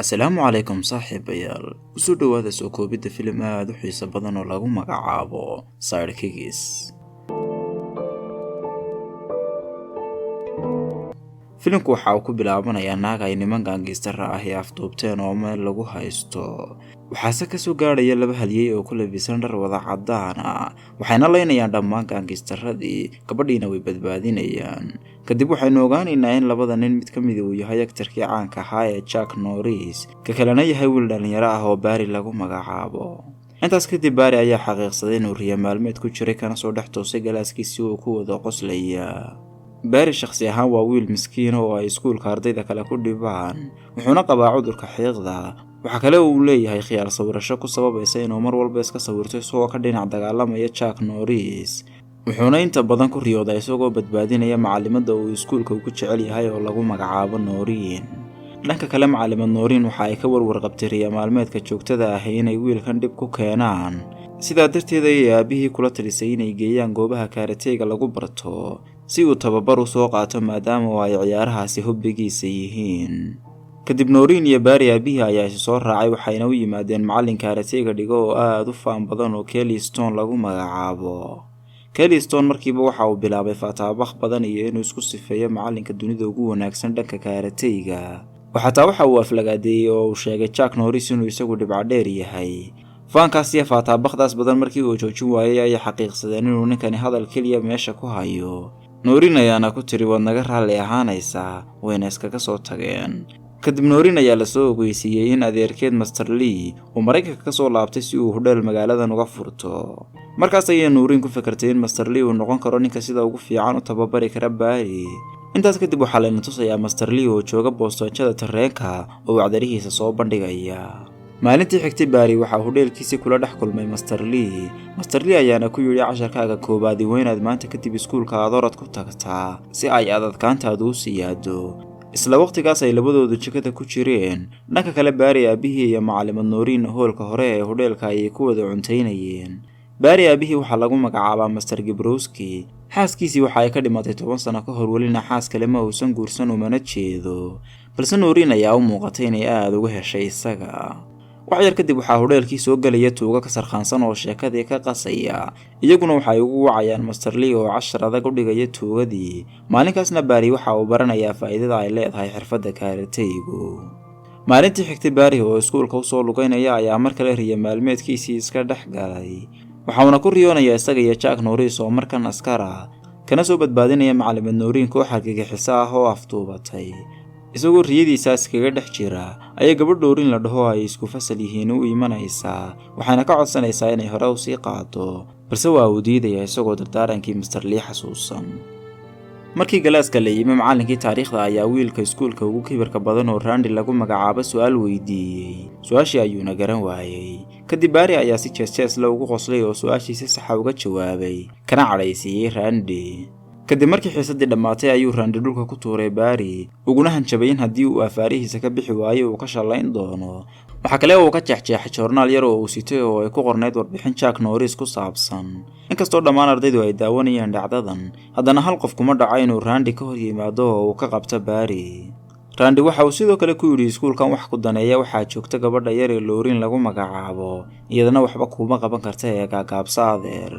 asalaamu calaykum saaxiibayaal kusoo dhowaada soo koobidda filim aad u xiiso badan oo lagu magacaabo Sidekick. filimku waxa uu ku bilaabanayaa naag ay niman gaangistara ah ee afduubteen oo meel lagu haysto. waxaase kasoo gaadhaya laba halyey oo ku labisan dhar wada cadaan ah, waxayna leynayaan dhammaan gaangistaradii, gabadhiina way badbaadinayaan. kadib waxaynu ogaanaynaa in labada nin mid ka mid uu yahay aktarkii caanka ahaa ee Chuck Norris, ka kalena yahay wiil dhalinyaro ah oo Barry lagu magacaabo. intaas kadib Barry ayaa xaqiiqsaday inuu riyo maalmeed ku jiray kana soo dhex toosay galaaskiisii uu ku wada qoslaya. Barry shakhsi ahaan waa wiil miskiin oo ay iskuulka ardayda kale ku dhibaan, wuxuuna qabaa cudurka xiiqda. waxa kale uu leeyahay khiyaar sawirasho ku sababaysa inuu mar walba iska sawirto isagoo ka dhinac dagaalamaya Chuck Norris, wuxuuna inta badan ku riyoodaa isagoo badbaadinaya macallimada uu iskuulka ugu jecel yahay oo lagu magacaabo Noreen. dhanka kale macallimad Noreen waxa ay ka warwarqabtay riyo maalmeedka joogtada ah inay wiilkan dhib ku keenaan, sidaa darteed ayay aabihii kula talisay inay geeyaan goobaha kaarateyga lagu barto si uu tababar u soo qaato maadaama ay ciyaarahaasi hobbigiisa yihiin. kadib Noreen iyo Barry aabihii ayaa is soo raacay, waxayna u yimaadeen macallin kaarateyga dhigo oo aad u faan badan oo Kelly Stone lagu magacaabo. Kelly Stone markiiba waxa uu bilaabay fataabakh badan iyo inuu isku sifeeyo macallinka dunida ugu wanaagsan dhanka kaarateyga. waxataa waxa uu aflagaadeeyay oo uu sheegay Chuck Norris inuu isagu dhibcadheer yahay. faankaas iyo fataabakhdaas badan markii uu joojin waayay ayay xaqiiqsadeen inuu ninkani hadal keliya meesha ku hayo. Noreen ayaana ku tiri waad naga raalli ahaanaysaa, wayna iskaga soo tageen. kadib Noreen ayaa lasoo ogeysiiyey in adeerkeed Master Lee uu Maraykanka ka soo laabtay si uu hodheel magaaladan uga furto. markaas ayay Noreen ku fikirtay in Master Lee uu noqon karo ninka sida ugu fiican u tababari kara Barry. intaas kadib waxaa la tusayaa Master Lee oo jooga boostooyinka tareenka oo wacdarihiisa soo bandhigaya. maalintii xigtay Barry waxa uu hodheelkiisii kula dhex kulmay Master Lee. Master Lee ayaana ku yiri casharkaaga koobaad weynaad maanta kadib iskuulka aad orod ku tagtaa si ay adadkaantaadu u siyaado. isla waqtigaas ay labadoodu jikada ku jireen. dhanka kale Barry aabihii iyo macallimad Noreen hoolka hore ee hodheelka ayay ku wada cuntaynayeen. Barry aabihii waxaa lagu magacaabaa Master Gibrowski. xaaskiisii waxa ay ka dhimatay 10 sano ka hor, welina xaas kale ma uusan guursan umana jeedo, balse Noreen ayaa u muuqatay inay aad uga heshay isaga. wax yar kadib waxaa hodheelkii soo galaya tuuga ka sarqaansan oo sheekadii ka qasaya, iyaguna waxay ugu wacayaan Master Lee oo cashar adag u dhigaya tuugadii. maalinkaasna Barry waxa uu baranayaa faa'iidada ay leedahay xirfadda kaarateygu. maalintii xigtay Barry oo iskuulka u soo lugaynaya ayaa mar kale riyo maalmeedkiisii iska dhex galay. waxauna ku riyoonayaa isaga iyo Chuck Norris oo markan askar ah kana soo badbaadinaya macallimad Noreen koox argagixiso ah oo afduubatay. isagoo riyadiisaas kaga dhex jira ayay gabadh Noreen la dhaho ay isku fasal yihiin u imanaysaa, waxayna ka codsanaysaa inay hore u sii qaado, balse waa uu diidaya isagoo dardaarankii Master Lee xasuusan. markii galaaska la yimi macallinkii taariikhda ayaa wiilka iskuulka ugu kibirka badan oo Randy lagu magacaabo su'aal weydiiyey. su'aashii ayuuna garan waayay. kadib Barry ayaa si jees la ugu qoslay oo su'aashiisa sax uga jawaabay, kana cadhaysiiyey Randy. kadib markii xiisadii dhammaatay ayuu Randy dhulka ku tuuray Barry, uguna hanjabay in haddii uu afaarihiisa ka bixi waayo uu ka shalayn doono. waxa kale oo uu ka jeexjeexay joornaal yar oo uu sitay oo ay ku qornayd warbixin Chuck Norris ku saabsan. inkastoo dhammaan ardaydu ay daawanayeen dhacdadan, haddana hal qof kuma dhaco inuu Randy ka hor yimaado oo uu ka qabto Barry. Randy waxa uu sidoo kale ku yiri iskuulkan wax ku daneeya waxaa joogta gabadha yar ee Noreen lagu magacaabo, iyadana waxba kuma qaban karta ee gaagaabsa adeer.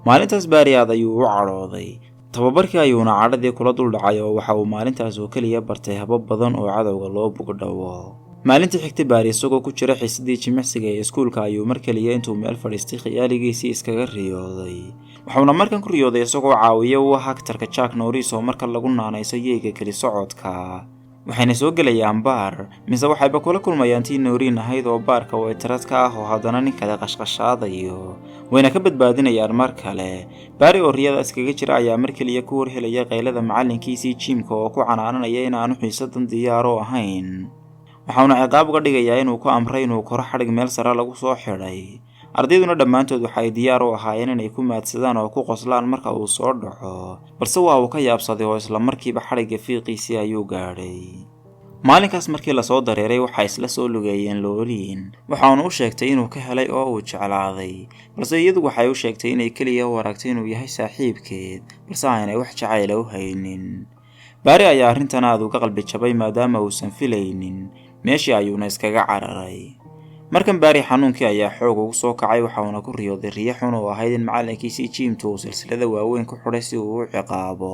maalintaas Barry aad ayuu u cadhooday, tababarkii ayuuna cadhadii kula dul dhacay oo waxa uu maalintaas oo keliya bartay habab badan oo cadowga loo bugdhawo. maalintii xigtay Barry isagoo ku jira xiisadii jimicsiga ee iskuulka ayuu mar kaliya intuu meel fadhiistay khiyaaligiisii iskaga riyooday. waxauna markan ku riyooday isagoo caawiya u ah aktarka Chuck Norris oo marka lagu naanayso yeega keli socodka. waxayna soo gelayaan baar, mise waxayba kula kulmayaan tii Noreen ahayd oo baarka waytaradka ah oo haddana nin kale qashqashaadayo, wayna ka badbaadinayaan mar kale. Barry oo riyada iskaga jira ayaa mar kaliya ku warhelaya qaylada macallinkiisii Jimka oo ku canaananaya inaanu xiisadan diyaaro ahayn. waxauna ciqaab uga dhigayaa inuu ku amray inuu koro xadhig meel sare lagu soo xidhay. ardayduna dhammaantood waxay diyaar u ahaayeen inay ku maadsadaan oo ku qoslaan marka uu soo dhaco, balse waa uu ka yaabsaday oo isla markiiba xadhigga fiiqiisii ayuu gaadhay. maalinkaas markii lasoo dareeray waxaa isla soo lugeeyeen Noreen, waxaana u sheegtay inuu ka helay oo uu jeclaaday, balse iyadu waxay u sheegtay inay kaliya u aragtay inuu yahay saaxiibkeed, balse aanay wax jacayl u haynin. Barry ayaa arrintan aad uga qalbi jabay maadaama uusan filaynin meeshii ayuuna iskaga cararay. markan Barry xanuunkii ayaa xoog ugu soo kacay, waxaana ku riyooday riyo xun oo ahayd in macalinkiisii Jimtu uu silsilada waaweyn ku xidhay si uu u ciqaabo.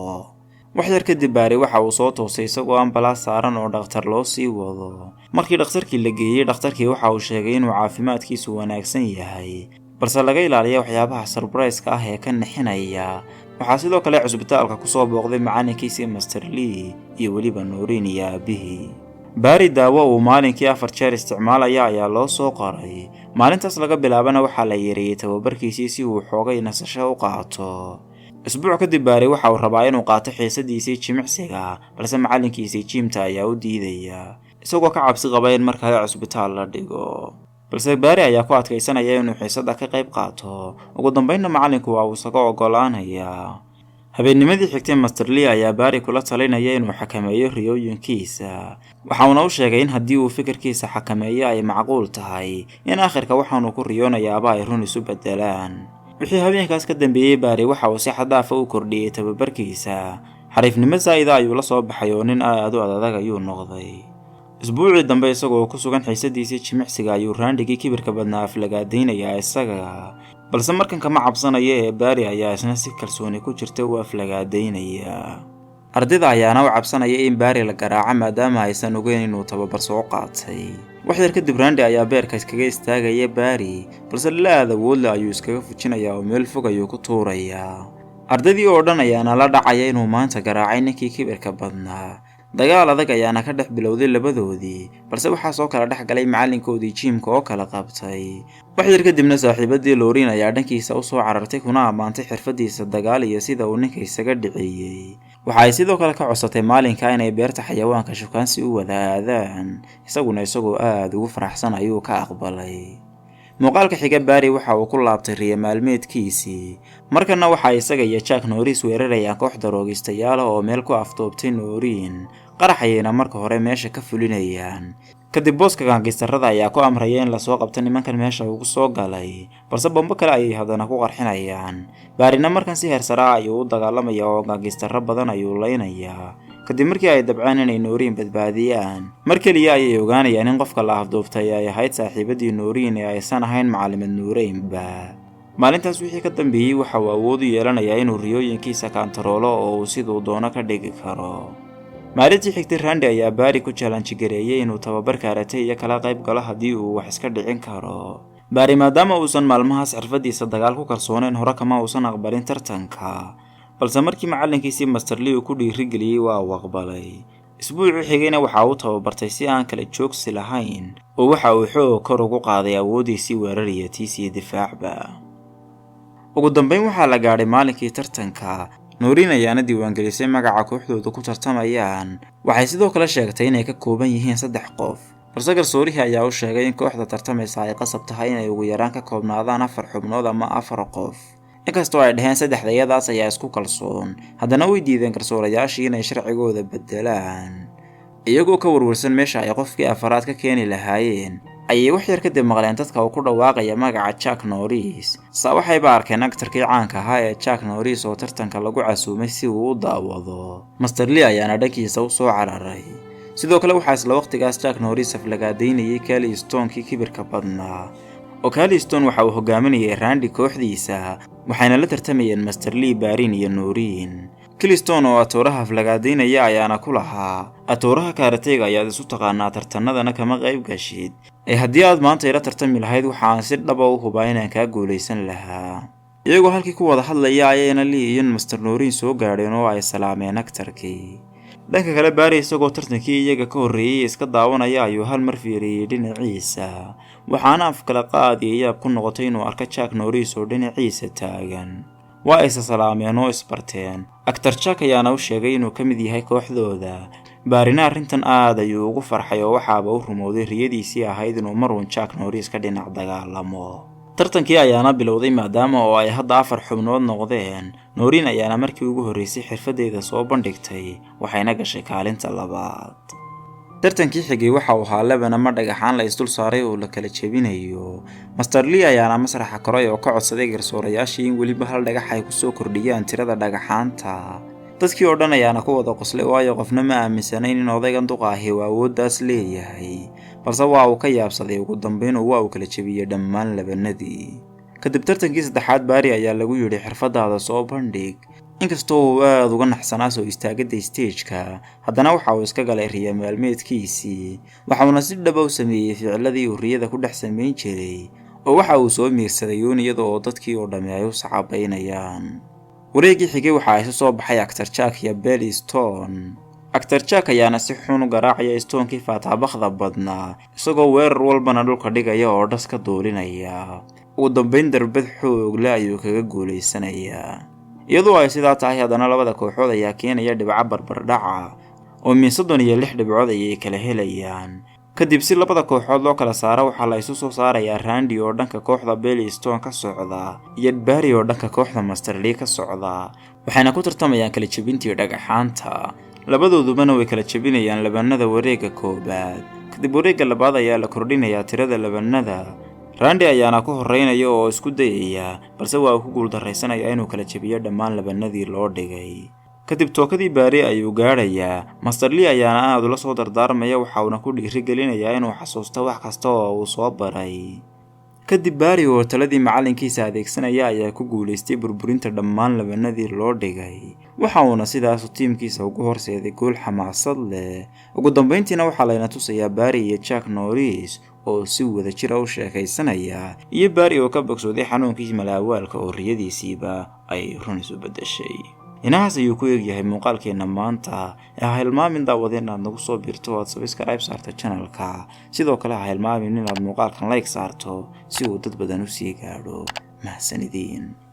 wax yar kadib Barry waxa uu soo toosay isagoo ambalaas saaran oo dhakhtar loo sii wado. markii dhakhtarkii la geeyay, dhakhtarkii waxa uu sheegay inuu caafimaadkiisu wanaagsan yahay, balse laga ilaaliyo waxyaabaha surprise-ka ah ee ka nixinaya. waxaa sidoo kale cusbitaalka ku soo booqday macalinkiisii Master Lee iyo weliba Noreen iyo aabihii. Barry daawo uu maalinkii 4 jeer isticmaalaya ayaa loo soo qoray. maalintaas laga bilaabana waxaa la yareeyay tababarkiisii si uu xoogay nasasho u qaato. isbuuc kadib Barry waxa uu rabaa inuu qaato xiisadiisii jimicsiga, balse macalinkiisii Jimta ayaa u diidaya, isagoo ka cabsi qaba in mar kale cusbitaal la dhigo. balse Barry ayaa ku adkaysanaya inuu xiisada ka qayb qaato. ugu dambeynna macalinku waa uu isaga ogolaanaya. habeennimadii xigtay, Master Lee ayaa Barry kula talinaya inuu xakameeyo riyooyinkiisa. waxauna u sheegay in haddii uu fikirkiisa xakameeyo ay macquul tahay in aakhirka waxaanu ku riyoonayaaba ay run isu bedelaan. wixii habeenkaas ka dambeeyay, Barry waxa uu si xad dhaaf ah u kordhiyay tababarkiisa. xariifnimo zaa'ida ayuu la soo baxay oo nin aad u adag ayuu noqday. isbuucii dambe, isagoo ku sugan xiisadiisii jimicsiga, ayuu raandigii kibirka badnaa aflagaadaynaya isaga. balse markan kama cabsanaya ee Barry ayaa isna si kalsooni ku jirta u aflagaadaynaya. ardayda ayaana u cabsanaya in Barry la garaaco maadaama aysan ogeyn inuu tababar soo qaatay. wax yar kadib, Randy ayaa beerka iskaga istaagaya Barry, balse la awood leh ayuu iskaga fujinayaa oo meel fog ayuu ku tuurayaa. ardaydii oo dhan ayaana la dhacaya inuu maanta garaacay ninkii kibirka badnaa. dagaal adag ayaana ka dhex bilowday labadoodii, balse waxaa soo kala dhex galay macalinkoodii Jimka oo kala qabtay. wax yar kadibna saaxiibadii Noreen ayaa dhankiisa u soo carartay kuna ammaantay xirfadiisa dagaal iyo sida uu ninka isaga dhiciyay. waxa ay sidoo kale ka codsatay maalinka inay beerta xayawaanka shukaansi u wada aadaan, isagoo aad ugu faraxsan ayuu ka aqbalay. muuqaalka xiga, Barry waxa uu ku laabtay riyo maalmeedkiisii. markana waxa isaga iyo Chuck Norris weerarayaan koox daroogistayaal oo meel ku aftoobtay Noreen. qaraxayna marka hore meesha ka fulinayaan. kadib booska gaangistarada ayaa ku amraya in la soo qabto nimankan meesha ugu soo galay, balse bombo kale ayay haddana ku qarxinayaan. Barryna markan si heersara ayuu u dagaalamaya oo gaangistaro badan ayuu leynayaa. kadib markii ay dabceen inay Noreen badbaadiyaan, mar kaliya ayay ogaanayaan in qofka la afduubtay ay ahayd saaxiibadii Noreen ee aysan ahayn macalimad Noreenba. maalintaas wixii ka dambeeyay waxa uu awood u yeelanayaa inuu riyooyinkiisa kaantaroolo oo uu siduu doono ka dhigi karo. maalintii xigtay, Randy ayaa Barry ku challenge gareeyay inuu tababar karate iyo kala qayb galo haddii uu wax iska dhicin karo. Barry maadaama uusan maalmahaas xirfadiisa dagaal ku kalsooneen, hore kama uusan aqbalin tartanka, balse markii macalinkiisii Master Lee uu ku dhiirigeliyay waa uu aqbalay. isbuucii xigayna waxa uu tababartay si aan kala joogsi lahayn, oo waxa uu xoog kor ugu qaaday awoodiisii weerar iyo tiisii difaacba. ugu dambeyn waxaa la gaadhay maalinkii tartanka. Noreen ayaana diiwaangelisay magaca kooxdooda ku tartamayaan. waxay sidoo kale sheegtay inay ka kooban yihiin 3 qof, balse garsoorihii ayaa u sheegay in kooxda tartamaysa ay qasab tahay inay ugu yaraan ka koobnaadaan 4 xubnood ama 4 qof. inkastoo ay dhaheen 3-dayadaas ayaa isku kalsoon, haddana way diideen garsoorayaashii inay sharcigooda bedelaan. iyagoo ka warwarsan meesha ay qofkii afaraad ka keeni lahaayeen, ayay wax yar kadib maqleen dadka uu ku dhawaaqaya magaca Chuck Norris. waxayba arkeen aktarkii caanka ahaa ee Chuck Norris oo tartanka lagu casuumay si uu u daawado. Master Lee ayaana dhankiisa u soo cararay. sidoo kale waxaa isla waqtigaas Chuck Norris aflagaadaynayay Kelly Stone-kii kibirka badnaa. oo Kelly Stone waxa uu hogaaminayay Randy kooxdiisa, waxayna la tartamayeen Master Lee, Barry iyo Noreen. Kelly Stone oo atooraha aflagaadaynaya ayaana ku lahaa, atooraha karatega ayaad isu taqaanaa, tartanadana kama qayb gashid. haddii aad maanta ila tartami lahayd, waxaan si dhab ah u hubaa inaan kaa guulaysan lahaa. iyagoo halkii ku wada hadlaya ayayna Lee iyo Master Noreen soo gaadheen oo ay salaameen aktarkii. dhanka kale, Barry isagoo tartankii iyaga ka horreeyay iska daawanaya ayuu hal mar fiiriyay dhinaciisa, waxaana afkala qaad iyo yaab ku noqotay inuu arko Chuck Norris oo dhinaciisa taagan. waa isa salaameen oo isbarteen. aktar Chuck ayaana u sheegay inuu ka mid yahay kooxdooda. Barryna arrintan aad ayuu ugu farxay oo waxaaba u rumowday riyadiisii ahayd inuu marun Chuck Norris ka dhinac dagaalamo. tartankii ayaana bilowday maadaama oo ay hadda 4 xubnood noqdeen. Noreen ayaana markii ugu horreysay xirfadeeda soo bandhigtay, waxayna gashay kaalinta 2. tartankii xigay waxa uu ahaa labana ma dhagaxaan la isdul saaray oo la kala jebinayo. Master Lee ayaana masraxa koray oo ka codsaday garsoorayaashii in weliba hal dhagax ay ku soo kordhiyaan tirada dhagaxaanta. dadkii oo dhan ayaana ku wada qoslay waayo qofna ma aaminsanayn in odaygan duqa ahi uu awooddaas leeyahay. balse waa uu ka yaabsaday ugu dambeyn oo waa uu kala jebiyey dhammaan labanadii. kadib tartankii saddexaad Barry ayaa lagu yidhi xirfadaada soo bandhig. inkastoo uu aad uga naxsanaa soo istaagidda stage-ka, haddana waxa uu iska galay riya maalmeedkiisii. waxauna si dhab ah u sameeyey ficiladii uu riyada ku dhex samayn jiray, oo waxa uu soo miirsaday iyada oo dadkii oo dhammi ay u sacabaynayaan. wareegii xigay waxaa isu soo baxay Actor Jack iyo Belly Stone. Actor Jack ayaana si xun u garaacaya Stone-kii faataabaqda badnaa, isagoo weerar walbana dhulka dhigaya oo dhas ka duulinaya. ugu dambeyn darbad xoog leh ayuu kaga guulaysanayaa. iyadoo ay sidaa tahay, haddana labada kooxood ayaa keenaya dhibco barbardhaca oo min 36 dhibcood ayay kala helayaan. kadib si labada kooxood loo kala saaro, waxaa la isu soo saarayaa Randy oo dhanka kooxda Belly Stone ka socda iyo Barry oo dhanka kooxda Master Lee ka socda, waxayna ku tartamayaan kala jebintii dhagaxaanta. labadoodubana way kala jebinayaan labanada wareegga koobaad. kadib wareegga labaad ayaa la kordhinayaa tirada labanada. Randy ayaana ku horeynaya oo isku dayaya, balse waa uu ku guuldarraysanaya inuu kala jebiyo dhammaan labanadii loo dhigay. kadib tookadii Barry ayuu gaadhayaa. Master Lee ayaana aad ula soo dardaarmaya, waxauna ku dhiirigelinayaa inuu xasuusto wax kasta oo uu soo baray. kadib Barry oo taladii macalinkiisa adeegsanaya ayaa ku guulaystay burburinta dhammaan labanadii loo dhigay. waxauna sidaas tiimkiisa ugu horseeday gool xamaasad leh. ugu dambeyntiina waxaa layna tusayaa Barry iyo Chuck Norris oo si wada jir u sheekaysanaya, iyo Barry oo ka bogsooday xanuunkii malaawaalka oo riyadiisiiba ay run isu bedeshay. inahaas ayuu ku eegyahay muuqaalkeena maanta. ha hilmaamin daawadeen inaad nagu soo biirto oo aad subscribe saarto channelka. sidoo kale ha hilmaamin inaad muuqaalkan like saarto si uu dad badan u sii gaadho. mahadsanidin.